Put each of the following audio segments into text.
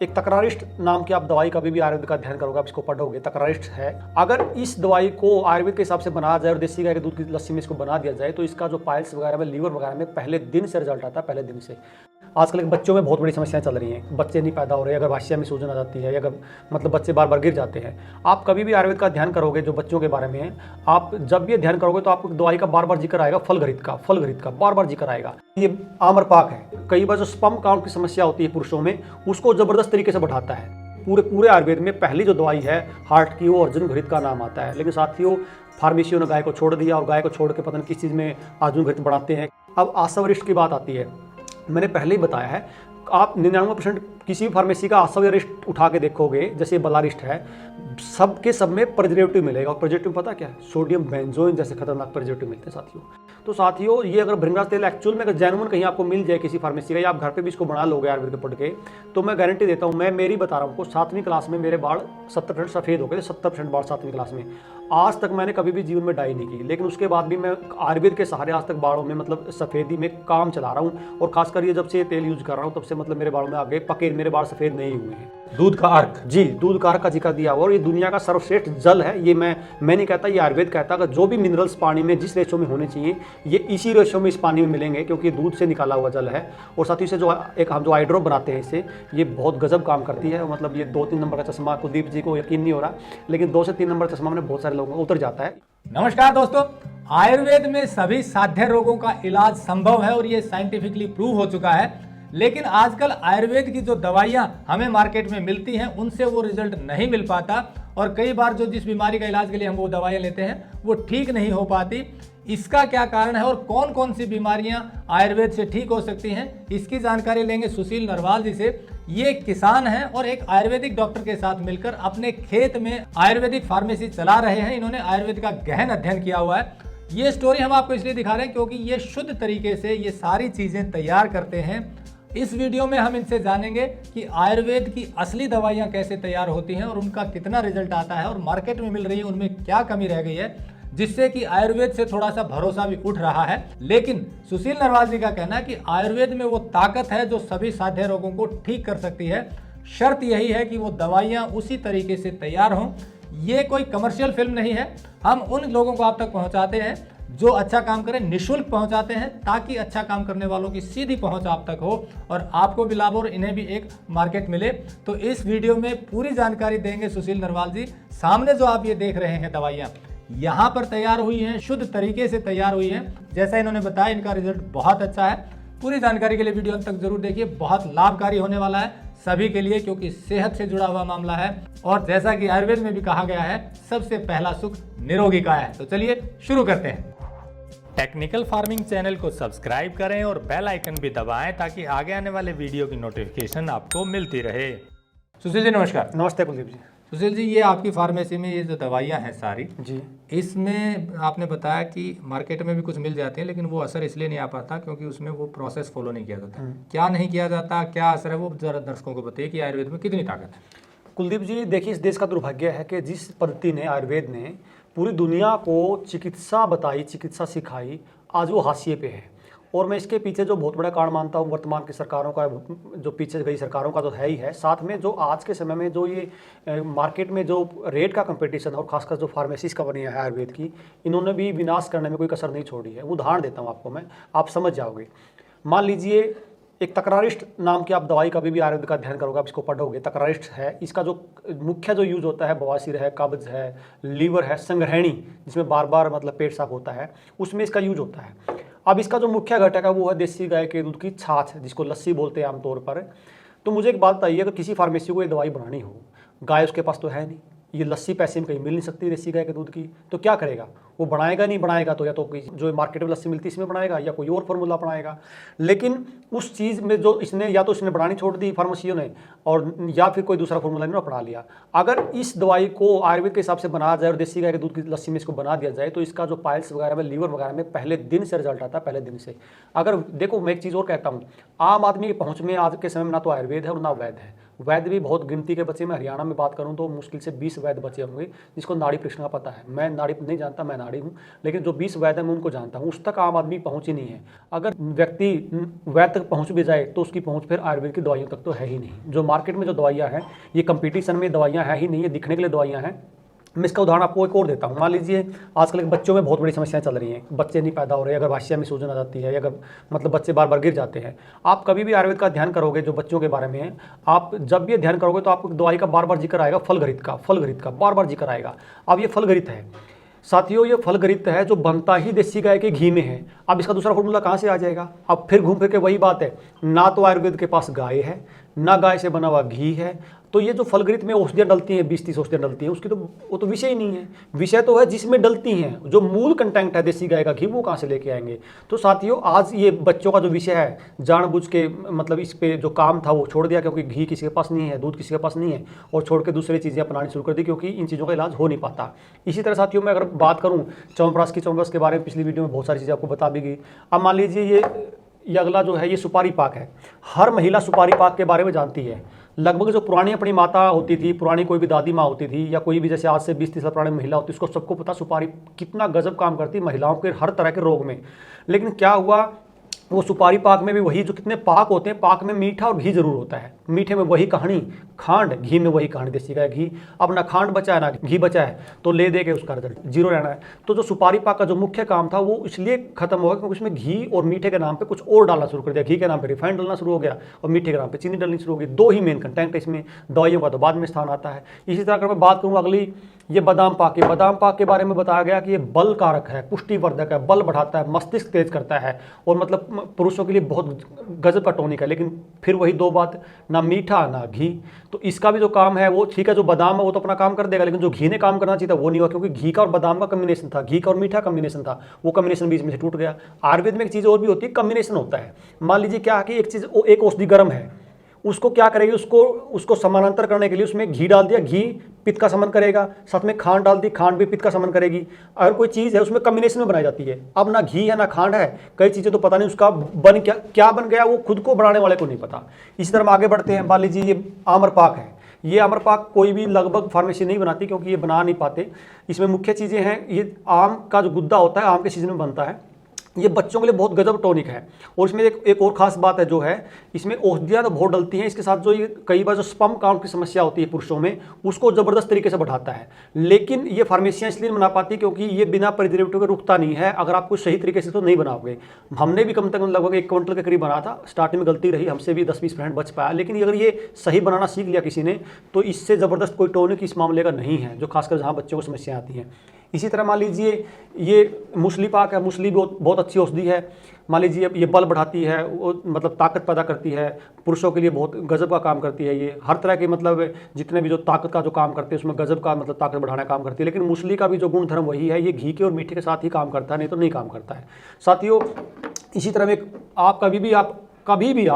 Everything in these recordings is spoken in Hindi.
एक तकरारिस्ट नाम की आप दवाई कभी भी आयुर्वेद का अध्ययन करोगे, आप इसको पढ़ोगे, तकरारिस्ट है। अगर इस दवाई को आयुर्वेद के हिसाब से बनाया जाए और देसी गाय के दूध की लस्सी में इसको बना दिया जाए तो इसका जो पाइल्स वगैरह में, लीवर वगैरह में पहले दिन से रिजल्ट आता है, पहले दिन से। आजकल के बच्चों में बहुत बड़ी समस्याएं चल रही हैं, बच्चे नहीं पैदा हो रहे, अगर भाष्य में सूजन आ जाती है, या मतलब बच्चे बार बार गिर जाते हैं। आप कभी भी आयुर्वेद का अध्ययन करोगे जो बच्चों के बारे में है, आप जब भी अध्ययन करोगे तो आपको दवाई का बार बार जिक्र आएगा, फलघृत का बार बार जिक्र आएगा। ये आम्रपाक है। कई बार जो स्पर्म काउंट की समस्या होती है पुरुषों में, उसको जबरदस्त तरीके से बढ़ाता है। पूरे आयुर्वेद में पहली जो दवाई है हार्ट की, वो अर्जुन घृत का नाम आता है। लेकिन साथियों, फार्मेसियों ने गाय को छोड़ दिया और गाय को छोड़ के पता नहीं किस चीज़ में अर्जुन घृत बढ़ाते हैं। अब आसवरिष्ट की बात आती है, मैंने पहले ही बताया है, आप 99% किसी भी फार्मेसी का आसवरिष्ट उठा के देखोगे, जैसे बलारिष्ट है, सबके सब में प्रिजर्वेटिव मिलेगा। और प्रिजर्वेटिव पता क्या है? सोडियम बेंजोइन जैसे खतरनाक प्रिजर्वेटिव मिलते हैं साथियों। तो साथियों, ये अगर भृंगराज तेल एक्चुअल में अगर जेन्युइन कहीं आपको मिल जाए किसी फार्मेसी का, या आप घर पे भी इसको बना लोगे आयुर्वेद के पढ़ के, तो मैं गारंटी देता हूँ, मैं मेरी बता रहा हूँ आपको, 7वीं क्लास में मेरे बाल 70% सफ़ेद हो गए थे, 70% बाल 7वीं क्लास में। आज तक मैंने कभी भी जीवन में डाई नहीं की, लेकिन उसके बाद भी मैं आयुर्वेद के सहारे आज तक बालों में मतलब सफ़ेदी में काम चला रहा हूँ। और खासकर ये जब से ये तेल यूज कर रहा हूँ तब से मतलब मेरे बालों में आगे पके, मेरे बाल सफ़ेद नहीं हुए हैं। दूध का अर्क, जी, दूध का अर्क का जिक्र दिया हुआ, और ये दुनिया का सर्वश्रेष्ठ जल है। ये मैं नहीं कहता, ये आयुर्वेद कहता है। जो भी मिनरल्स पानी में जिस रेशो में होने चाहिए, ये इसी रेशो में इस पानी में मिलेंगे, क्योंकि ये दूध से निकाला हुआ जल है। और साथ ही से जो एक हम जो आई ड्रॉप बनाते हैं इससे, ये बहुत गजब काम करती है। मतलब ये 2-3 नंबर का चश्मा, कुलदीप जी को यकीन नहीं हो रहा, लेकिन 2 से 3 नंबर चश्मा मैंने बहुत सारे लोगों को उतर जाता है। नमस्कार दोस्तों, आयुर्वेद में सभी साध्य रोगों का इलाज संभव है और ये साइंटिफिकली प्रूव हो चुका है। लेकिन आजकल आयुर्वेद की जो दवाइयां हमें मार्केट में मिलती हैं उनसे वो रिजल्ट नहीं मिल पाता, और कई बार जो जिस बीमारी का इलाज के लिए हम वो दवाइयां लेते हैं वो ठीक नहीं हो पाती। इसका क्या कारण है और कौन कौन सी बीमारियां आयुर्वेद से ठीक हो सकती हैं, इसकी जानकारी लेंगे सुशील नरवाल जी से। ये एक किसान हैं और एक आयुर्वेदिक डॉक्टर के साथ मिलकर अपने खेत में आयुर्वेदिक फार्मेसी चला रहे हैं। इन्होंने आयुर्वेद का गहन अध्ययन किया हुआ है। ये स्टोरी हम आपको इसलिए दिखा रहे हैं क्योंकि ये शुद्ध तरीके से ये सारी चीजें तैयार करते हैं। इस वीडियो में हम इनसे जानेंगे कि आयुर्वेद की असली दवाइयां कैसे तैयार होती हैं और उनका कितना रिजल्ट आता है, और मार्केट में मिल रही है उनमें क्या कमी रह गई है, जिससे कि आयुर्वेद से थोड़ा सा भरोसा भी उठ रहा है। लेकिन सुशील नरवाल जी का कहना है कि आयुर्वेद में वो ताकत है जो सभी साध्य रोगों को ठीक कर सकती है। शर्त यही है कि वो दवाइयां उसी तरीके से तैयार हों। ये कोई कमर्शियल फिल्म नहीं है, हम उन लोगों को आप तक पहुंचाते हैं जो अच्छा काम करें, निःशुल्क पहुंचाते हैं, ताकि अच्छा काम करने वालों की सीधी पहुंच आप तक हो और आपको भी लाभ हो और इन्हें भी एक मार्केट मिले। तो इस वीडियो में पूरी जानकारी देंगे सुशील नरवाल जी। सामने जो आप ये देख रहे हैं दवाइयाँ यहाँ पर तैयार हुई हैं, शुद्ध तरीके से तैयार हुई हैं। जैसा इन्होंने बताया, इनका रिजल्ट बहुत अच्छा है। पूरी जानकारी के लिए वीडियो अंत तक जरूर देखिए, बहुत लाभकारी होने वाला है सभी के लिए, क्योंकि सेहत से जुड़ा हुआ मामला है। और जैसा कि आयुर्वेद में भी कहा गया है, सबसे पहला सुख निरोगी का है। तो चलिए शुरू करते हैं। टेक्निकल फार्मिंग चैनल को सब्सक्राइब करें और बेल आइकन भी दबाएं ताकि आगे आने वाले वीडियो की नोटिफिकेशन आपको मिलती रहे। सुशील जी नमस्कार। नमस्ते कुलदीप जी। सुशील जी, ये आपकी फार्मेसी में ये जो दवाइयाँ हैं सारी जी, इसमें आपने बताया कि मार्केट में भी कुछ मिल जाती हैं, लेकिन वो असर इसलिए नहीं आ पाता क्योंकि उसमें वो प्रोसेस फॉलो नहीं किया जाता। क्या नहीं किया जाता, क्या असर है, वो जरा दर्शकों को बताइए कि आयुर्वेद में कितनी ताकत है। कुलदीप जी, देखिए, इस देश का दुर्भाग्य है कि जिस पद्धति ने, आयुर्वेद ने पूरी दुनिया को चिकित्सा बताई, चिकित्सा सिखाई, आज वो हाशिए पे है। और मैं इसके पीछे जो बहुत बड़ा कारण मानता हूँ, वर्तमान की सरकारों का, जो पीछे गई सरकारों का तो है ही है, साथ में जो आज के समय में जो ये मार्केट में जो रेट का कंपटीशन है, और खासकर जो फार्मेसीज कंपनी है आयुर्वेद की, इन्होंने भी विनाश करने में कोई कसर नहीं छोड़ी है। उदाहरण देता हूँ आपको मैं, आप समझ जाओगे। मान लीजिए एक तकरारिस्ट नाम की आप दवाई कभी भी आयुर्वेद का अध्ययन करोगे, आप इसको पढ़ोगे, तकरारिस्ट है। इसका जो मुख्य जो यूज होता है, बवासीर है, कब्ज है, लीवर है, संग्रहणी जिसमें बार बार मतलब पेट साफ होता है, उसमें इसका यूज होता है। अब इसका जो मुख्य घटक है वो है देसी गाय के दूध की छाछ, जिसको लस्सी बोलते हैं आमतौर पर। तो मुझे एक बात बताइए, अगर किसी फार्मेसी को ये दवाई बनानी हो, गाय उसके पास तो है नहीं, ये लस्सी पैसे में कहीं मिल नहीं सकती देसी गाय के दूध की, तो क्या करेगा? वो बनाएगा नहीं, बनाएगा तो या तो कोई जो मार्केट में लस्सी मिलती है इसमें बनाएगा, या कोई और फार्मूला बनाएगा। लेकिन उस चीज़ में जो इसने, या तो इसने बनानी छोड़ दी फार्मेसियों ने, और या फिर कोई दूसरा फार्मूला इन्होंने अपना लिया। अगर इस दवाई को आयुर्वेद के हिसाब से बनाया जाए और देसी गाय के दूध की लस्सी में इसको बना दिया जाए तो इसका जो पाइल्स वगैरह में, लीवर वगैरह में पहले दिन से रिजल्ट आता है, पहले दिन से। अगर देखो, मैं एक चीज़ और कहता हूँ, आम आदमी की पहुँच में आज के समय में ना तो आयुर्वेद है और ना वैद्य है। वैद्य भी बहुत गिनती के बचे। मैं हरियाणा में बात करूं तो मुश्किल से 20 वैद्य बचे होंगे जिसको नाड़ी परीक्षण का पता है। मैं नाड़ी नहीं जानता, मैं नाड़ी हूं, लेकिन जो 20 वैद्य है मैं उनको जानता हूं। उस तक आम आदमी पहुंच ही नहीं है। अगर व्यक्ति वैद्य तक पहुंच भी जाए तो उसकी पहुंच फिर आयुर्वेद की दवाइयों तक तो है ही नहीं। जो मार्केट में जो दवाइयाँ हैं ये कंपटीशन में दवाइयाँ है ही नहीं, ये दिखने के लिए दवाइयाँ हैं। मैं इसका उदाहरण आपको एक और देता हूँ। मान लीजिए आजकल के बच्चों में बहुत बड़ी समस्याएं चल रही हैं, बच्चे नहीं पैदा हो रहे, अगर भाष्य में सूजन आ जाती है, अगर मतलब बच्चे बार बार गिर जाते हैं। आप कभी भी आयुर्वेद का ध्यान करोगे, जो बच्चों के बारे में है, आप जब भी ध्यान करोगे तो आपको दवाई का बार बार जिक्र आएगा, फलगरित का बार बार जिक्र आएगा। अब ये फलगरित है साथियों, ये फलगरित है जो बनता ही देसी गाय के घी में है। अब इसका दूसरा फॉर्मूला कहाँ से आ जाएगा? अब फिर घूम फिर के वही बात है, ना तो आयुर्वेद के पास गाय है, ना गाय से बना हुआ घी है। तो ये जो फलगरित में औषधियाँ डलती हैं, 20-30 औषधियाँ डलती हैं, उसकी तो वो तो विषय ही नहीं है। विषय तो है जिसमें डलती हैं, जो मूल कंटेंट है देसी गाय का घी, वो कहाँ से लेके आएंगे? तो साथियों आज ये बच्चों का जो विषय है, जानबूझ के मतलब इस पे जो काम था वो छोड़ दिया, क्योंकि घी किसी के पास नहीं है, दूध किसी के पास नहीं है, और छोड़ के दूसरी चीज़ें अपनानी शुरू कर दी, क्योंकि इन चीज़ों का इलाज हो नहीं पाता। इसी तरह साथियों मैं अगर बात करूँ च्यवनप्राश के बारे में, पिछली वीडियो में बहुत सारी चीज़ें आपको बता भी गई। अब मान लीजिए ये अगला जो है ये सुपारी पाक है। हर महिला सुपारी पाक के बारे में जानती है। लगभग जो पुरानी अपनी माता होती थी, पुरानी कोई भी दादी माँ होती थी, या कोई भी जैसे आज से 20-30 साल पुरानी महिला होती है, उसको सबको पता सुपारी कितना गजब काम करती महिलाओं के हर तरह के रोग में। लेकिन क्या हुआ, वो सुपारी पाक में भी वही जो कितने पाक होते हैं, पाक में मीठा और घी जरूर होता है। मीठे में वही कहानी खांड, घी में वही कहानी देसी गाय घी। अब ना खांड बचा है ना घी बचा है, तो ले दे के उसका रिजल्ट जीरो रहना है। तो जो सुपारी पाक का जो मुख्य काम था वो इसलिए खत्म हो गया क्योंकि उसमें घी और मीठे के नाम पे कुछ और डालना शुरू कर दिया। घी के नाम पे रिफाइंड डालना शुरू हो गया और मीठे के नाम पे चीनी डालनी शुरू हो गई। दो ही मेन कंटेंट है इसमें, दवाइयों का तो बाद में स्थान आता है। इसी तरह अगर मैं बात करूँ अगली, ये बादाम पाक के बारे में बताया गया कि ये बल कारक है, पुष्टिवर्धक है, बल बढ़ाता है, मस्तिष्क तेज करता है, और मतलब पुरुषों के लिए बहुत गजब का टॉनिक है। लेकिन फिर वही दो बात, ना मीठा ना घी। तो इसका भी जो काम है वो ठीक है, जो बादाम है वो तो अपना काम कर देगा, लेकिन जो घी ने काम करना चाहिए था वो नहीं हुआ, क्योंकि घी का और बादाम का कम्बिनेशन था, घी का और मीठा कम्बिनेशन था, वो कम्बिनेशन बीच में से टूट गया। आयुर्वेद में एक चीज़ और भी होती है, कम्बिनेशन होता है। मान लीजिए क्या कि एक चीज़, एक औषधि गर्म है, उसको क्या करेगी, उसको समानांतर करने के लिए उसमें घी डाल दिया, घी पित्त का समन करेगा, साथ में खांड डाल दी, खांड भी पित्त का समन करेगी। अगर कोई चीज़ है उसमें कम्बिनेशन में बनाई जाती है। अब ना घी है ना खांड है, कई चीज़ें तो पता नहीं उसका बन क्या बन गया, वो खुद को बनाने वाले को नहीं पता। इसी तरह हम आगे बढ़ते हैं। मान लीजिए ये आम्रपाक है। ये आम्रपाक कोई भी लगभग फार्मेसी नहीं बनाती, क्योंकि ये बना नहीं पाते। इसमें मुख्य चीज़ें हैं, ये आम का जो गुद्दा होता है, आम के सीजन में बनता है। ये बच्चों के लिए बहुत गजब टॉनिक है। और इसमें एक और खास बात है जो है, इसमें औषधियाँ तो बहुत डलती हैं, इसके साथ जो ये कई बार जो स्पर्म काउंट की समस्या होती है पुरुषों में, उसको ज़बरदस्त तरीके से बढ़ाता है। लेकिन ये फार्मेसियाँ इसलिए बना पाती क्योंकि ये बिना प्रिजर्वेटिव के रुकता नहीं है। अगर आप कुछ सही तरीके से तो नहीं बनाओगे। हमने भी कम से कम लगभग 1 क्विंटल के करीब बना था। स्टार्टिंग में गलती रही, हमसे भी 10-20% बच पाया। लेकिन अगर ये सही बनाना सीख लिया किसी ने, तो इससे ज़बरदस्त कोई टॉनिक इस मामले का नहीं है, जो खासकर जहाँ बच्चों को समस्याएँ आती हैं। इसी तरह मान लीजिए ये मूसली पाक है। मूसली बहुत अच्छी औषधि है। मान लीजिए ये बल बढ़ाती है, वो मतलब ताकत पैदा करती है, पुरुषों के लिए बहुत गजब का काम करती है। ये हर तरह के मतलब जितने भी जो ताकत का जो काम करते हैं उसमें गजब का मतलब ताकत बढ़ाने का काम करती है। लेकिन मूसली का भी जो गुण धर्म वही है, ये घी के और मीठे के साथ ही काम करता है, नहीं तो नहीं काम करता है साथियों। इसी तरह में आप कभी भी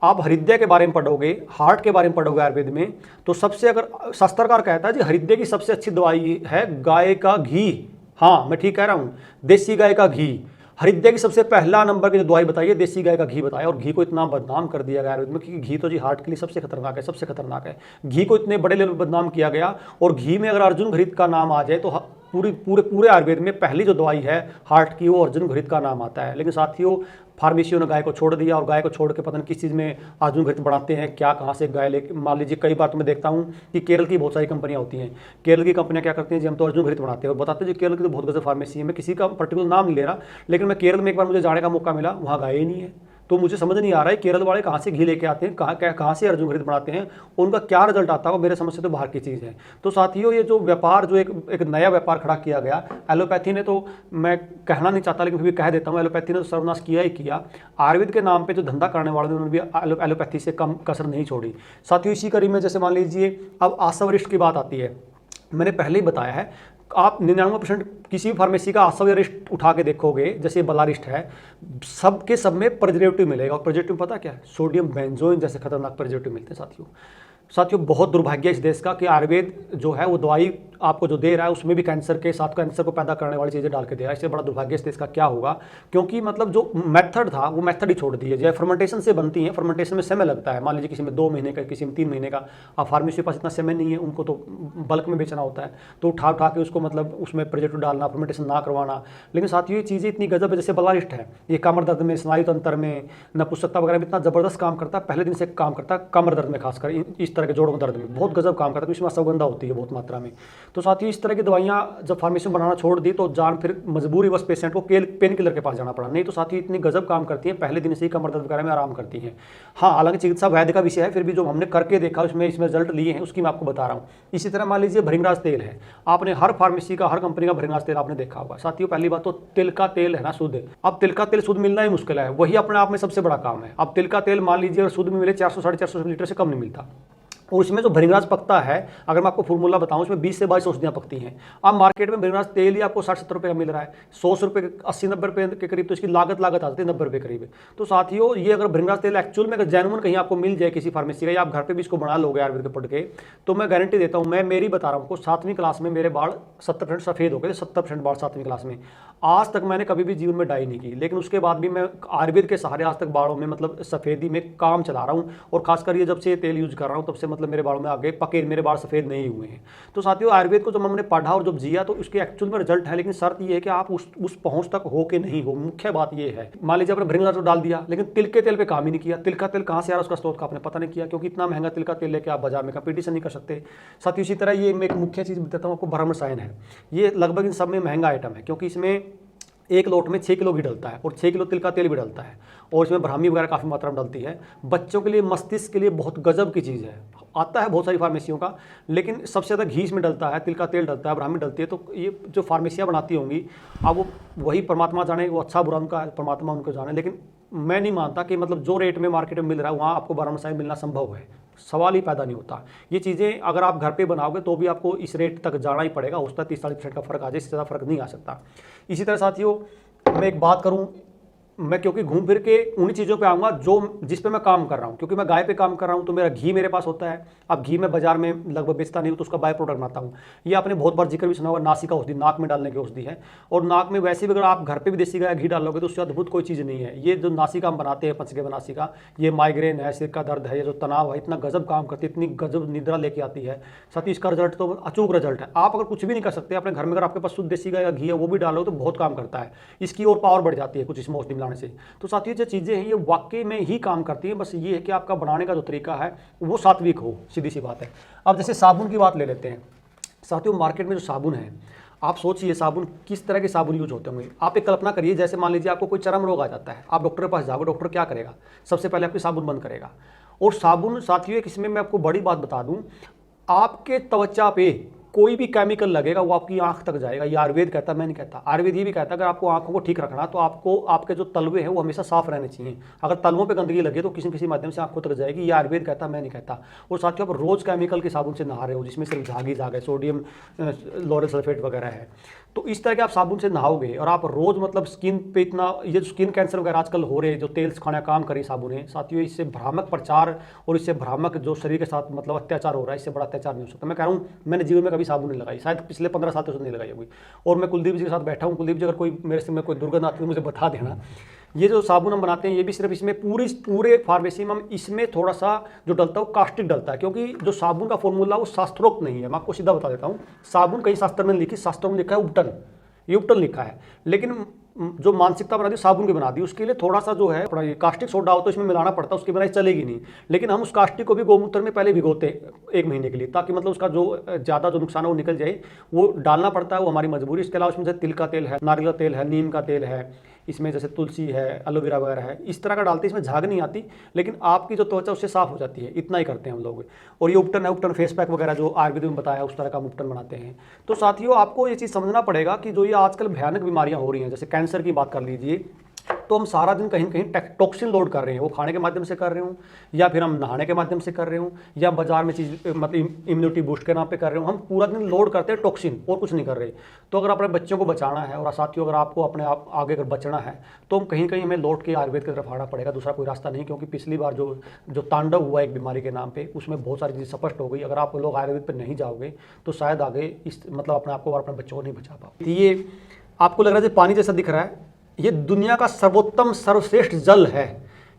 आप हृदय के बारे में पढ़ोगे, हार्ट के बारे में पढ़ोगे आयुर्वेद में, तो सबसे अगर शास्त्रकार कहता है जी हृदय की सबसे अच्छी दवाई है गाय का घी। हाँ मैं ठीक कह रहा हूँ, देसी गाय का घी। हृदय की सबसे पहला नंबर की जो दवाई बताइए, देसी गाय का घी बताया। और घी को इतना बदनाम कर दिया गया आयुर्वेद में कि घी तो जी हार्ट के लिए सबसे खतरनाक है, सबसे खतरनाक है। घी को इतने बड़े लेवल पर बदनाम किया गया। और घी में अगर अर्जुन घृत का नाम आ जाए तो पूरे आयुर्वेद में पहली जो दवाई है हार्ट की, वो अर्जुन घृत का नाम आता है। लेकिन साथियों फार्मेसियों ने गाय को छोड़ दिया, और गाय को छोड़ के पता नहीं किस चीज़ में अर्जुन घृत बनाते हैं, क्या कहाँ से गाय ले। मान लीजिए कई बार तो मैं देखता हूँ कि केरल की बहुत सारी कंपनियाँ होती हैं। केरल की कंपनियाँ क्या करती हैं जी, हम तो अर्जुन घृत बनाते हैं, और बताते हैं जी केरल की तो बहुत गजब फार्मेसी है। मैं किसी का पर्टिकुलर नाम नहीं ले रहा, लेकिन मैं केरल में एक बार मुझे जाने का मौका मिला, वहाँ गाय ही नहीं है। तो मुझे समझ नहीं आ रहा है केरल वाले कहाँ से घी लेके आते हैं, कहाँ से अर्जुन घृत बनाते हैं, उनका क्या रिजल्ट आता है, वो मेरे समझ से तो बाहर की चीज़ है। तो साथियों ये जो व्यापार, जो एक नया व्यापार खड़ा किया गया एलोपैथी ने, तो मैं कहना नहीं चाहता लेकिन फिर भी कह देता हूँ, एलोपैथी ने तो सर्वनाश किया ही किया। आयुर्वेद के नाम पर जो धंधा करने वाले उन्होंने भी एलोपैथी से कम कसर नहीं छोड़ी साथियों। इसी कड़ी में जैसे मान लीजिए अब आसवरिष्ठ की बात आती है, मैंने पहले ही बताया है, आप 99% किसी भी फार्मेसी का आसवरिष्ठ उठा के देखोगे, जैसे बलारिष्ठ है, सब में प्रिजर्वेटिव मिलेगा। और प्रिजर्वेटिव पता क्या है, सोडियम बेंजोइन जैसे खतरनाक प्रिजर्वेटिव मिलते हैं साथियों। बहुत दुर्भाग्य इस देश का कि आयुर्वेद जो है वो दवाई आपको जो दे रहा है उसमें भी कैंसर के साथ कैंसर को पैदा करने वाली चीज़ें डाल के दे रहा है। इससे बड़ा दुर्भाग्य से इसका क्या होगा, क्योंकि मतलब जो मेथड था वो मेथड ही छोड़ दिए। जैसे फर्मेंटेशन से बनती है, फर्मेंटेशन में समय लगता है, मान लीजिए किसी में 2 महीने का, किसी में 3 महीने का। अब फार्मेसी के पास इतना समय नहीं है, उनको तो बल्क में बेचना होता है, तो उठा के उसको मतलब उसमें प्रिजर्वेटिव डालना, फर्मेंटेशन ना करवाना। लेकिन साथ ही ये चीज़ें इतनी गजब है, जैसे बलारिस्ट है, ये कमर दर्द में, स्नायु तंत्र में, नपुंसकता वगैरह में इतना ज़बरदस्त काम करता है, पहले दिन से काम करता है। कमर दर्द में खासकर इस तरह के जोड़ों दर्द में बहुत गजब काम करता है, इसमें अश्वगंधा होती है बहुत मात्रा में। तो साथ ही इस तरह की दवाइयाँ जब फार्मेसी में बनाना छोड़ दी तो जान फिर मजबूरी बस पेशेंट को पेन किलर के पास जाना पड़ा। नहीं तो साथ ही इतनी गजब काम करती है, पहले दिन से ही कमर दर्द वगैरह में आराम करती हैं। हाँ, हालांकि चिकित्सा वैद्य का विषय है, फिर भी जो हमने करके देखा उसमें इसमें रिजल्ट लिए हैं उसकी मैं आपको बता रहा हूँ। इसी तरह मान लीजिए भृंगराज तेल है, आपने हर फार्मेसी का, हर कंपनी का भृंगराज तेल आपने देखा होगा। साथियों, पहली बात तो तिल का तेल है ना शुद्ध, अब तिल का तेल शुद्ध मिलना ही मुश्किल है, वही अपने आप में सबसे बड़ा काम है। अब तिल का तेल मान लीजिए अगर शुद्ध में मिले 400-450 लीटर से कम नहीं मिलता। और उसमें जो भृंगराज पकता है, अगर मैं आपको फॉर्मूला बताऊं, उसमें 20 से 22 औषधियाँ पकती हैं। अब मार्केट में भृंगराज तेल ही आपको 60-70 रुपये का मिल रहा है, 100 रुपये 80-90 रुपये के करीब, तो इसकी लागत आ जाती है 90 रुपये करीब। तो साथियों, ये अगर भृंगराज तेल एक्चुअल में अगर जेन्युइन कहीं आपको मिल जाए किसी फार्मेसी का, या आप घर पर भी इसको बना लोगे आयुर्वेद के पढ़ के, तो मैं गारंटी देता हूँ, मैं मेरी बता रहा हूँ आपको, 7वीं क्लास में मेरे बाल 70% सफ़ेद हो गए थे, 70% बाल 7वीं क्लास में। आज तक मैंने कभी भी जीवन में डाई नहीं की, लेकिन उसके बाद भी मैं आयुर्वेद के सहारे आज तक बालों में मतलब सफ़ेदी में काम चला रहा हूँ। और खासकर ये जब से ये तेल यूज कर रहा हूँ तब से मतलब मेरे बालों में आगे पके, मेरे बाल सफ़ेद नहीं हुए हैं। तो साथियों, आयुर्वेद को जब हमने पढ़ा और जब जिया तो उसके एक्चुअल में रिजल्ट है, लेकिन शर्त ये है कि आप उस पहुँच तक हो के नहीं हो। मुख्य बात ये है, मान लीजिए आपने भृंगराज तो डाल दिया, लेकिन तिल के तेल पे काम ही नहीं किया। तिल का तेल कहाँ से आ रहा है, उसका स्रोत का आपने पता नहीं किया, क्योंकि इतना महंगा तिल का तेल लेके आप बाजार में कंपटीशन नहीं कर सकते। साथियों, इसी तरह ये मैं एक मुख्य चीज़ बताता हूँ आपको, ब्राह्मण रसायन है। ये लगभग इन सब में महंगा आइटम है, क्योंकि इसमें एक लोट में 6 किलो घी डलता है और 6 किलो तिल का तेल भी डलता है, और इसमें ब्राह्मी वगैरह काफ़ी मात्रा में डलती है। बच्चों के लिए, मस्तिष्क के लिए बहुत गजब की चीज़ है। आता है बहुत सारी फार्मेसियों का, लेकिन सबसे ज़्यादा घी इसमें डलता है, तिल का तेल डलता है, ब्राह्मी डलती है। तो ये जो फार्मेसियाँ बनाती होंगी, अब वो वही परमात्मा जाने, वो अच्छा बुरा उनका परमात्मा उनको जाने, लेकिन मैं नहीं मानता कि मतलब जो रेट में मार्केट में मिल रहा है वहाँ आपको ब्राह्मण रसायन मिलना संभव है, सवाल ही पैदा नहीं होता। ये चीज़ें अगर आप घर पे बनाओगे तो भी आपको इस रेट तक जाना ही पड़ेगा, हो सकता है 30-40% का फर्क आ जाए, इससे ज़्यादा फर्क नहीं आ सकता। इसी तरह साथियों, मैं एक बात करूं, मैं क्योंकि घूम फिर के उन्हीं चीज़ों पे आऊँगा जो जिस पे मैं काम कर रहा हूँ, क्योंकि मैं गाय पे काम कर रहा हूँ तो मेरा घी मेरे पास होता है। अब घी मैं बाजार में लगभग बेचता नहीं हूँ, तो उसका बाय प्रोडक्ट बनाता हूँ। ये आपने बहुत बार जिक्र भी सुना होगा, नासिका औषधि, नाक में डालने की औषधि है। और नाक में वैसे भी अगर आप घर पे भी देसी गाय घी डालोगे तो उससे अद्भुत कोई चीज़ नहीं है। ये जो नासिका हम बनाते हैं, पंचगव्य नासिका, ये माइग्रेन है, सिर का दर्द है, ये जो तनाव है, इतना गजब काम करती है, इतनी गजब निद्रा लेके आती है। साथ ही इसका रिजल्ट तो अचूक रिजल्ट है। आप अगर कुछ भी नहीं कर सकते अपने घर में, अगर आपके पास शुद्ध देसी गाय का घी है वो भी डालो तो बहुत काम करता है, इसकी और पावर बढ़ जाती है कुछ इसमें औषधि मिलाने से। तो साथ ही जो चीज़ें हैं ये वाकई में ही काम करती हैं, बस ये है कि आपका बनाने का जो तरीका है वो सात्विक हो, सीधी सी बात है। अब जैसे साबुन की बात ले लेते हैं साथियों, मार्केट में जो साबुन है, आप सोचिए साबुन किस तरह के साबुन यूज होते होंगे। आप एक कल्पना करिए, जैसे मान लीजिए आपको कोई चर्म रोग आ जाता है, आप डॉक्टर के पास जाओगे, डॉक्टर क्या करेगा, सबसे पहले आपकी साबुन बंद करेगा। और साबुन साथियों, एक इसमें मैं आपको बड़ी बात बता दूं, आपके त्वचा पे कोई भी केमिकल लगेगा वो आपकी आंख तक जाएगा। ये आयुर्वेद कहता है, मैं नहीं कहता। आयुर्वेद ये भी कहता है अगर आपको आंखों को ठीक रखना तो आपको आपके जो तलवे हैं वो हमेशा साफ रहने चाहिए। अगर तलवों पे गंदगी लगे तो किसी न किसी माध्यम से आंखों तक जाएगी। ये आयुर्वेद कहता है, मैं नहीं कहता। और साथियों, आप रोज केमिकल के साबुन से नहा रहे हो जिसमें सिर्फ झाग है, सोडियम लॉरेल सल्फेट वगैरह है, तो इस तरह के आप साबुन से नहाओगे और आप रोज मतलब स्किन पे इतना, ये जो स्किन कैंसर वगैरह आजकल हो रहे हैं, जो तेल खाना काम करी साबुन है साथियों, इससे भ्रामक प्रचार और इससे भ्रामक जो शरीर के साथ मतलब अत्याचार हो रहा है, इससे बड़ा अत्याचार नहीं हो सकता। मैं कह रहा हूँ, मैंने जीवन में कभी साबुन नहीं लगाई, शायद पिछले 15 साल तक नहीं लगाई होगी। और मैं कुलदीप जी के साथ बैठा हूँ, कुलदीप जी अगर कोई मेरे से में कोई दुर्गंध आती है मुझे बता देना। ये जो साबुन हम बनाते हैं ये भी सिर्फ इसमें पूरे फार्मेसी में हम इसमें थोड़ा सा जो डलता है वो कास्टिक डलता है, क्योंकि जो साबुन का फॉर्मूला वो शास्त्रोक्त नहीं है। मैं आपको सीधा बता देता हूँ, साबुन कई शास्त्र में लिखी, शास्त्रों में लिखा है उपटन, ये उपटन लिखा है, लेकिन जो मानसिकता बना दी साबुन की बना दी, उसके लिए थोड़ा सा जो है कास्टिक सोडा हो तो इसमें मिलाना पड़ता है, उसके बिना चलेगी नहीं। लेकिन हम उस कास्टिक को भी गोमूत्र में पहले भिगोते 1 महीने के लिए, ताकि मतलब उसका जो ज़्यादा जो नुकसान है वो निकल जाए, वो डालना पड़ता है, वो हमारी मजबूरी। इसके अलावा उसमें जैसे तिल का तेल है, नारियल का तेल है, नीम का तेल है, इसमें जैसे तुलसी है, एलोवेरा वगैरह है, इस तरह का डालते हैं। इसमें झाग नहीं आती, लेकिन आपकी जो त्वचा उससे साफ हो जाती है, इतना ही करते हैं हम लोग। और ये उपटन है, उपटन फेस पैक वगैरह जो आयुर्वेद में बताया उस तरह का हम उपटन बनाते हैं। तो साथियों, आपको ये चीज़ समझना पड़ेगा कि जो ये आजकल भयानक बीमारियां हो रही हैं, जैसे कैंसर की बात कर लीजिए, तो हम सारा दिन कहीं कहीं टॉक्सिन लोड कर रहे हैं, वो खाने के माध्यम से कर रहे हूँ, या फिर हम नहाने के माध्यम से कर रहे हूँ, या बाजार में चीज़ मतलब इम्यूनिटी बूस्ट के नाम पे कर रहे हो। हम पूरा दिन लोड करते हैं टॉक्सिन और कुछ नहीं कर रहे। तो अगर अपने बच्चों को बचाना है और साथियों अगर आपको अपने आप आगे अगर बचना है तो हम कहीं कहीं हमें लौट के आयुर्वेद की तरफ आना पड़ेगा, दूसरा कोई रास्ता नहीं। क्योंकि पिछली बार जो तांडव हुआ एक बीमारी के नाम पे, उसमें बहुत सारी चीज़ें स्पष्ट हो गई। अगर आप लोग आयुर्वेद पर नहीं जाओगे तो शायद आगे इस मतलब अपने आप को और अपने बच्चों को नहीं बचा पाओगे। ये आपको लग रहा है पानी जैसा दिख रहा है, ये दुनिया का सर्वोत्तम सर्वश्रेष्ठ जल है,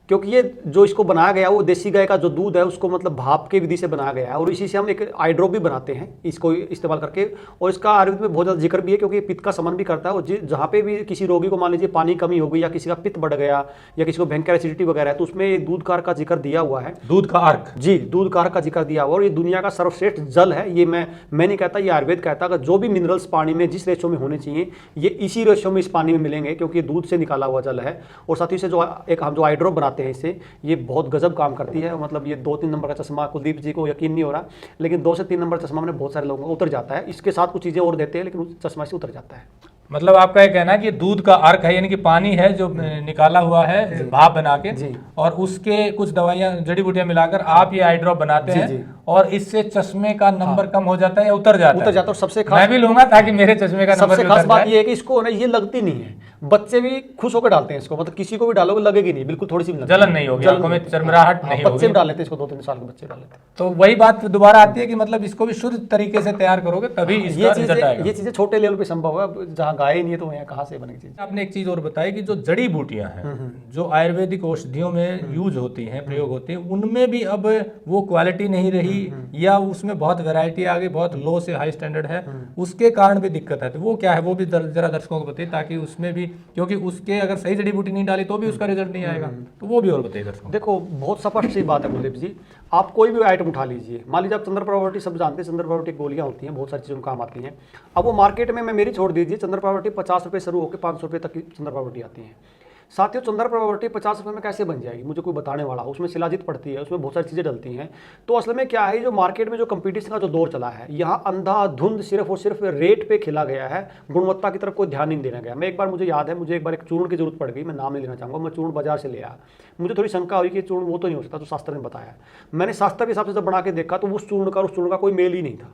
क्योंकि ये जो इसको बनाया गया वो देसी गाय का जो दूध है उसको मतलब भाप के विधि से बनाया गया है, और इसी से हम एक आई ड्रॉप भी बनाते हैं इसको इस्तेमाल करके। और इसका आयुर्वेद में बहुत ज़्यादा जिक्र भी है, क्योंकि पित्त का समन भी करता है। और जहाँ पे भी किसी रोगी को मान लीजिए पानी कमी हो गई, या किसी का पित्त बढ़ गया, या किसी को भयंकर एसिडिटी वगैरह है, तो उसमें दूध का अर्क का जिक्र दिया हुआ है। दूध का अर्क, जी, दूध का अर्क का जिक्र दिया हुआ। और ये दुनिया का सर्वश्रेष्ठ जल है। ये मैं नहीं कहता, ये आयुर्वेद कहता है। अगर जो भी मिनरल्स पानी में जिस रेशो में होने चाहिए ये इसी रेशो में इस पानी में मिलेंगे, क्योंकि ये दूध से निकाला हुआ जल है। और साथ ही से जो एक हम जो आई ड्रॉप बनाते हैं इससे, ये बहुत गजब काम करती है। मतलब ये 2-3 नंबर का चश्मा, कुलदीप जी को यकीन नहीं हो रहा, लेकिन 2 से 3 नंबर चश्मा में बहुत सारे लोगों को उतर जाता है। इसके साथ कुछ चीज़ें और देते हैं, लेकिन उस चश्मा से उतर जाता है। मतलब आपका ये कहना है कि दूध का अर्क है, यानी कि पानी है जो निकाला हुआ है भाप बना के, और उसके कुछ दवाइयां जड़ी बूटियां मिलाकर आप ये आई ड्रॉप बनाते हैं, और इससे चश्मे का नंबर कम हो जाता है या उतर जाता है? और सबसे खास मैं भी लूंगा ताकि मेरे चश्मे का नंबर सबसे खास बात ये है कि इसको ना ये लगती नहीं है। बच्चे भी खुश होकर डालते हैं इसको, मतलब किसी को भी डालोगे लगेगी नहीं, बिल्कुल थोड़ी सी जलन नहीं होगी, आंखों में चरमराहट नहीं होगी। बच्चे डाल लेते हैं इसको, 2-3 साल के बच्चे डाल लेते हैं। तो वही बात दोबारा आती है कि मतलब इसको भी शुद्ध तरीके से तैयार करोगे तभी इसका रिजल्ट आएगा। ये चीजें छोटे लेवल पे संभव है, जहाँ गाय ही नहीं है तो यहाँ कहाँ से बनेगी चीज। आपने एक चीज और बताई कि जो जड़ी बूटियां हैं जो आयुर्वेदिक औषधियों में यूज होती हैं, प्रयोग होती हैं, उनमें भी अब वो क्वालिटी नहीं रही, या उसमें बहुत वैरायटी आ गई, बहुत लो से हाई स्टैंडर्ड है, उसके कारण भी दिक्कत है। तो वो क्या है, वो भी जरा दर्शकों को बताइए, ताकि उसमें भी, क्योंकि उसके अगर सही जड़ी बूटी नहीं डाली तो भी उसका रिजल्ट नहीं आएगा, तो वो भी और बताइए दर्शकों। देखो बहुत स्पष्ट सी बात है कुलदीप जी, आप कोई भी आइटम उठा लीजिए, मान लीजिए आप चंद्रप्रभावटी सब जानते हैं, चंद्रप्रभावटी गोलियां होती हैं, बहुत सारी चीज़ों में काम आती हैं। अब वो मार्केट में मैं मेरी छोड़ दीजिए, चंद्रप्रभावटी 50 रुपये शुरू होकर 500 रुपये तक की चंद्रप्रभावटी आती है। साथियों चंद्रप्रभावटी 50 रुपये में कैसे बन जाएगी, मुझे कोई बताने वाला हो। उसमें शिलाजीत पड़ती है, उसमें बहुत सारी चीज़ें डलती हैं। तो असल में क्या है, जो मार्केट में जो कंपटीशन का जो दौर चला है, यहाँ अंधाधुंध सिर्फ और सिर्फ रेट पे खिला गया है, गुणवत्ता की तरफ कोई ध्यान नहीं देना गया। मैं एक बार, मुझे याद है, मुझे एक बार एक चूर्ण की जरूरत पड़ गई, मैं नाम नहीं लेना चाहूँगा, मैं चूर्ण बाजार से ले आया। मुझे थोड़ी शंका हुई कि चूर्ण वो तो नहीं हो सकता जो शास्त्र ने बताया। मैंने शास्त्र के हिसाब से जब बना के देखा तो उस चूर्ण का कोई मेल ही नहीं था।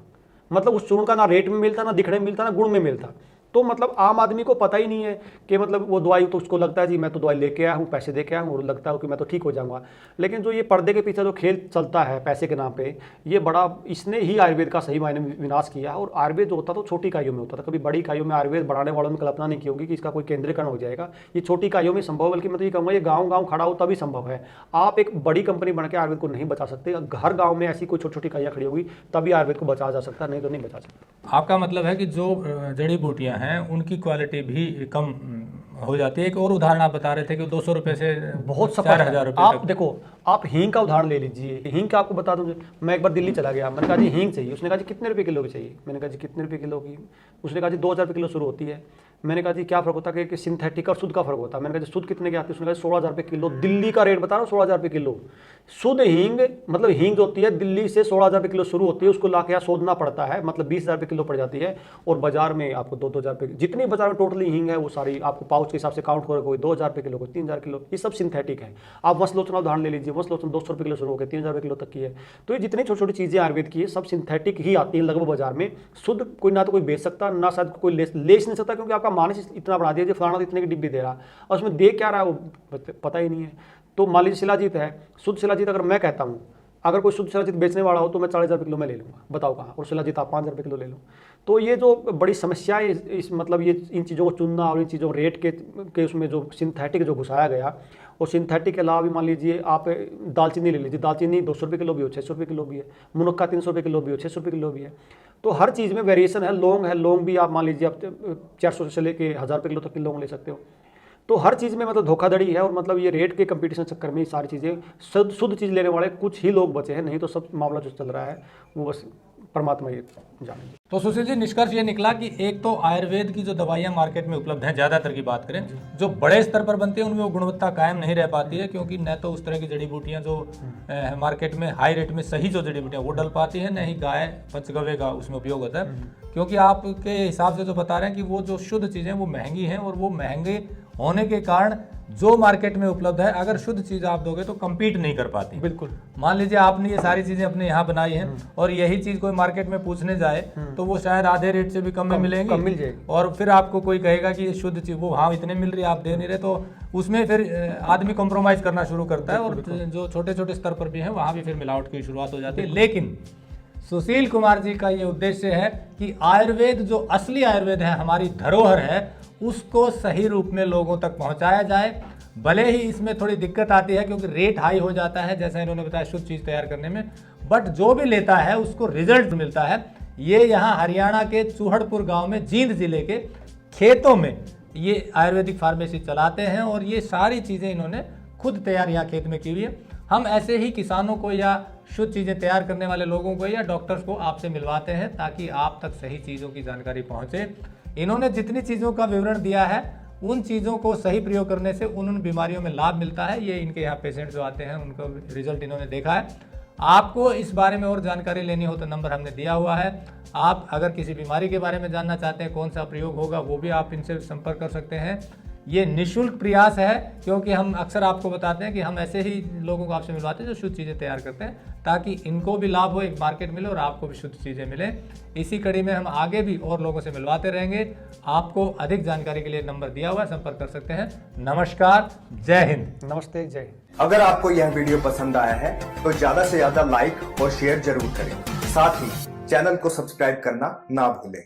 मतलब उस चूर्ण का ना रेट में मिलता, ना दिखने में मिलता, ना गुण में मिलता। तो मतलब आम आदमी को पता ही नहीं है कि मतलब वो दवाई, तो उसको लगता है जी मैं तो दवाई लेके आया हूँ, पैसे दे के आया हूँ, और लगता है कि मैं तो ठीक हो जाऊँगा। लेकिन जो ये पर्दे के पीछे जो खेल चलता है पैसे के नाम पे, ये बड़ा, इसने ही आयुर्वेद का सही मायने में विनाश किया। और आयुर्वेद जो होता था तो छोटी इकाइयों में होता था, कभी बड़ी इकाइयों में आयुर्वेद बढ़ाने वालों ने कल्पना नहीं की होगी कि इसका कोई केंद्रीकरण हो जाएगा। ये छोटी इकाइयों में संभव है, बल्कि मैं तो ये कहूँगा ये गाँव खड़ा हो तभी संभव है। आप एक बड़ी कंपनी बन के आयुर्वेद को नहीं बचा सकते। हर गाँव में ऐसी कोई छोटी छोटी इकाइयाँ खड़ी होगी तभी आयुर्वेद को बचाया जा सकता है, नहीं तो नहीं बचा सकता। आपका मतलब है कि जो जड़ी बूटियां हैं उनकी क्वालिटी भी कम हो जाती है। एक और उदाहरण आप बता रहे थे कि 200 रुपये से बहुत 4,000 रुपये आप देखो, आप हींग का उदाहरण ले लीजिए। हींग का आपको बता दूं, मैं एक बार दिल्ली चला गया, मैंने कहा जी हींग चाहिए। उसने कहा जी कितने रुपए किलो की चाहिए? मैंने कहा जी कितने रुपए किलो की? उसने कहा जी 2,000 रुपये किलो शुरू होती है। मैंने कहा जी क्या फर्क होता है कि सिंथेटिक और शुद्ध का फर्क होता है? मैंने कहा जी शुद्ध कितने की आती है? उसने कहा 16,000 रुपये किलो। दिल्ली का रेट बता रहा हूँ, 16,000 रुपये किलो। शुद्ध हींग, मतलब हींग जो होती है दिल्ली से 16,000 रुपये किलो शुरू होती है, उसको ला के यहाँ शोधना पड़ता है, मतलब 20,000 रुपये किलो पड़ जाती है। और बाजार में आपको 2,000 रुपये, जितनी बाजार में टोटली हींग है वो सारी आपको पाउच के हिसाब से काउंट करोगे, कोई 2,000 रुपये किलो, कोई 3,000 किलो, ये सब सिंथेटिक है। आप वंशलोचना उदाहरण ले लीजिए, वंशलोचना 200 रुपये किलो शुरू होकर 3,000 रुपये किलो तक की है। तो ये जितनी छोटी छोटी चीज़ें आयुर्वेद की है सब सिंथेटिक ही आती है लगभग बाजार में। शुद्ध कोई ना तो कोई बेच सकता, ना शायद कोई ले नहीं सकता, क्योंकि आपका मानस इतना बना दिया जो फलाना इतने की डिब्बी दे रहा, और उसमें दे क्या रहा है वो पता ही नहीं है। तो मान लीजिए शिलाजीत है, शुद्ध शिलाजीत अगर मैं कहता हूँ, अगर कोई शुद्ध शिलाजीत बेचने वाला हो तो मैं 40,000 रुपये किलो में ले लूँगा, बताओ कहाँ? और शिलाजीत आप 5,000 रुपये किलो ले लो। तो ये जो बड़ी समस्या है इस मतलब ये इन चीज़ों को चुनना और इन चीज़ों रेट के उसमें जो सिंथेटिक जो घुसाया गया, और सिंथेटिक के अलावा भी मान लीजिए आप दालचीनी ले लीजिए, दालचीनी 200 रुपये किलो भी हो, 600 रुपये किलो भी है, मुनक्का 300 रुपये किलो भी हो, 600 रुपये किलो भी है। तो हर चीज़ में वेरिएशन है। लौंग भी आप मान लीजिए आप 400 से लेके 1,000 रुपये किलो तक की लौंग ले सकते हो। तो हर चीज़ में मतलब धोखाधड़ी है, और मतलब ये रेट के कंपटीशन चक्कर में ये सारी चीज़ें, शुद्ध चीज़ लेने वाले कुछ ही लोग बचे हैं, नहीं तो सब मामला जो चल रहा है वो बस परमात्मा ये जानेंगे। तो सुशील जी, निष्कर्ष ये निकला कि एक तो आयुर्वेद की जो दवाइयाँ मार्केट में उपलब्ध हैं, ज़्यादातर की बात करें, जो बड़े स्तर पर बनती हैं उनमें वो गुणवत्ता कायम नहीं रह पाती है, क्योंकि न तो उस तरह की जड़ी बूटियाँ जो मार्केट में हाई रेट में सही जो जड़ी बूटियाँ वो डल पाती है, न ही गाय पंचगव्य का उसमें उपयोग होता है। क्योंकि आपके हिसाब से जो बता रहे हैं कि वो जो शुद्ध चीज़ें वो महंगी हैं, और वो महंगे होने के कारण जो मार्केट में उपलब्ध है, अगर शुद्ध चीज आप दोगे तो compete नहीं कर पाती। बिल्कुल। मान लीजिए आपने ये सारी चीजें अपने यहाँ बनाई हैं और यही चीज कोई मार्केट में पूछने जाए तो वो शायद आधे रेट से भी कम में मिलेंगी, कम मिल जाएगी। और फिर आपको कोई कहेगा कि ये शुद्ध चीज, वो हाँ इतने मिल रही है आप दे नहीं रहे, तो उसमें फिर आदमी कॉम्प्रोमाइज करना शुरू करता है, और जो छोटे छोटे स्तर पर भी है वहाँ भी फिर मिलावट की शुरुआत हो जाती है। लेकिन सुशील कुमार जी का ये उद्देश्य है कि आयुर्वेद, जो असली आयुर्वेद है, हमारी धरोहर है, उसको सही रूप में लोगों तक पहुंचाया जाए। भले ही इसमें थोड़ी दिक्कत आती है क्योंकि रेट हाई हो जाता है, जैसा इन्होंने बताया, शुद्ध चीज़ तैयार करने में, बट जो भी लेता है उसको रिजल्ट मिलता है। ये यहाँ हरियाणा के चूहड़पुर गांव में, जींद जिले के खेतों में ये आयुर्वेदिक फार्मेसी चलाते हैं, और ये सारी चीज़ें इन्होंने खुद तैयार यहाँ खेत में की हुई है। हम ऐसे ही किसानों को या शुद्ध चीज़ें तैयार करने वाले लोगों को या डॉक्टर्स को आपसे मिलवाते हैं ताकि आप तक सही चीज़ों की जानकारी पहुँचे। इन्होंने जितनी चीज़ों का विवरण दिया है, उन चीज़ों को सही प्रयोग करने से उन बीमारियों में लाभ मिलता है। ये इनके यहाँ पेशेंट जो आते हैं उनको रिजल्ट इन्होंने देखा है। आपको इस बारे में और जानकारी लेनी हो तो नंबर हमने दिया हुआ है। आप अगर किसी बीमारी के बारे में जानना चाहते हैं, कौन सा प्रयोग होगा, वो भी आप इनसे संपर्क कर सकते हैं। ये निःशुल्क प्रयास है, क्योंकि हम अक्सर आपको बताते हैं कि हम ऐसे ही लोगों को आपसे मिलवाते हैं जो शुद्ध चीज़ें तैयार करते हैं, ताकि इनको भी लाभ हो, एक मार्केट मिले और आपको भी शुद्ध चीज़ें मिले। इसी कड़ी में हम आगे भी और लोगों से मिलवाते रहेंगे। आपको अधिक जानकारी के लिए नंबर दिया हुआ है, संपर्क कर सकते हैं। नमस्कार, जय हिंद। नमस्ते, जय हिंद। अगर आपको यह वीडियो पसंद आया है तो ज्यादा से ज्यादा लाइक और शेयर जरूर करें। साथ ही चैनल को सब्सक्राइब करना ना भूलें।